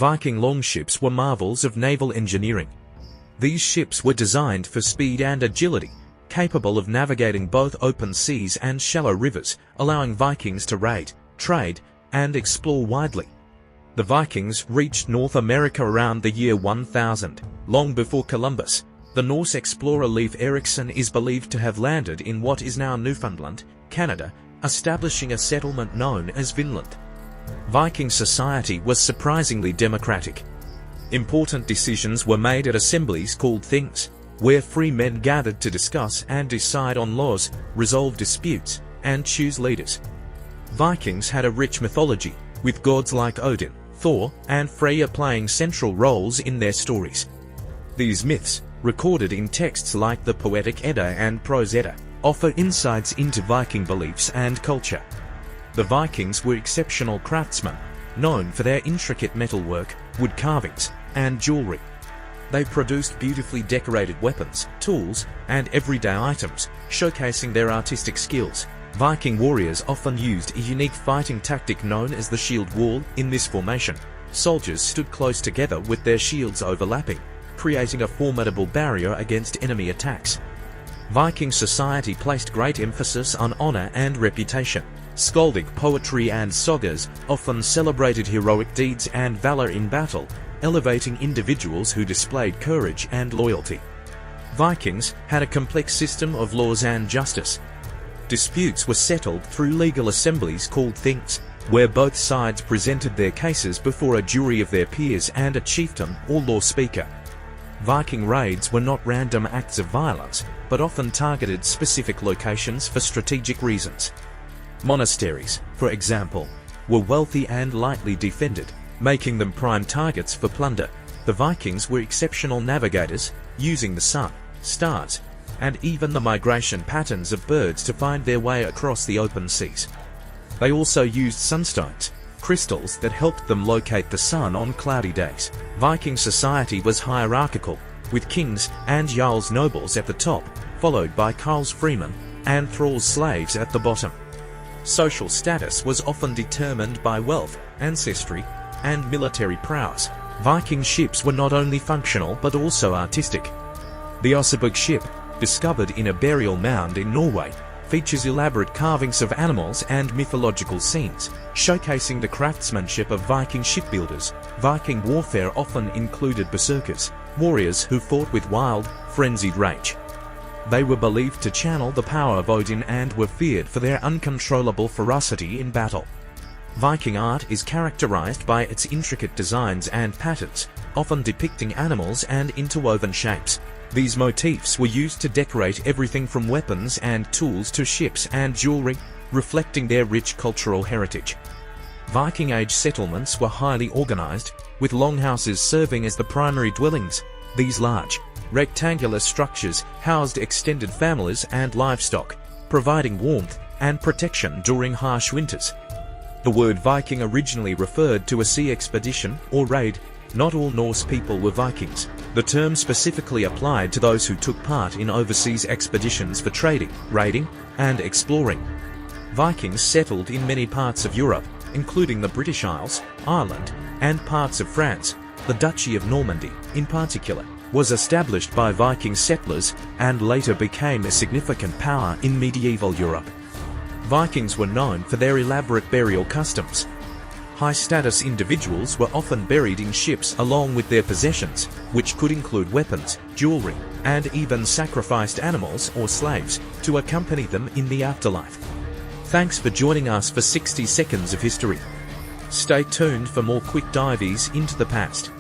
Viking longships were marvels of naval engineering. These ships were designed for speed and agility, capable of navigating both open seas and shallow rivers, allowing Vikings to raid, trade, and explore widely. The Vikings reached North America around the year 1000, long before Columbus. The Norse explorer Leif Erikson is believed to have landed in what is now Newfoundland, Canada, establishing a settlement known as Vinland. Viking society was surprisingly democratic. Important decisions were made at assemblies called things, where free men gathered to discuss and decide on laws, resolve disputes, and choose leaders. Vikings had a rich mythology, with gods like Odin, Thor, and Freya playing central roles in their stories. These myths, recorded in texts like the Poetic Edda and Prose Edda, offer insights into Viking beliefs and culture. The Vikings were exceptional craftsmen, known for their intricate metalwork, wood carvings, and jewelry. They produced beautifully decorated weapons, tools, and everyday items, showcasing their artistic skills. Viking warriors often used a unique fighting tactic known as the shield wall. In this formation, soldiers stood close together with their shields overlapping, creating a formidable barrier against enemy attacks. Viking society placed great emphasis on honor and reputation. Skaldic poetry and sagas often celebrated heroic deeds and valor in battle, elevating individuals who displayed courage and loyalty. Vikings had a complex system of laws and justice. Disputes were settled through legal assemblies called things, where both sides presented their cases before a jury of their peers and a chieftain or law speaker. Viking raids were not random acts of violence, but often targeted specific locations for strategic reasons. Monasteries, for example, were wealthy and lightly defended, making them prime targets for plunder. The Vikings were exceptional navigators, using the sun, stars, and even the migration patterns of birds to find their way across the open seas. They also used sunstones, crystals that helped them locate the sun on cloudy days. Viking society was hierarchical, with kings and jarls nobles at the top, followed by carls freemen and thralls slaves at the bottom. Social status was often determined by wealth, ancestry, and military prowess. Viking ships were not only functional but also artistic. The Oseberg ship, discovered in a burial mound in Norway, features elaborate carvings of animals and mythological scenes, showcasing the craftsmanship of Viking shipbuilders. Viking warfare often included berserkers, warriors who fought with wild, frenzied rage. They were believed to channel the power of Odin and were feared for their uncontrollable ferocity in battle. Viking art is characterized by its intricate designs and patterns, often depicting animals and interwoven shapes. These motifs were used to decorate everything from weapons and tools to ships and jewelry, reflecting their rich cultural heritage. Viking Age settlements were highly organized, with longhouses serving as the primary dwellings. These large, rectangular structures housed extended families and livestock, providing warmth and protection during harsh winters. The word Viking originally referred to a sea expedition or raid. Not all Norse people were Vikings. The term specifically applied to those who took part in overseas expeditions for trading, raiding, and exploring. Vikings settled in many parts of Europe, including the British Isles, Ireland, and parts of France. The Duchy of Normandy, in particular, was established by Viking settlers and later became a significant power in medieval Europe. Vikings were known for their elaborate burial customs. High-status individuals were often buried in ships along with their possessions, which could include weapons, jewelry, and even sacrificed animals or slaves to accompany them in the afterlife. Thanks for joining us for 60 Seconds of History. Stay tuned for more quick dives into the past.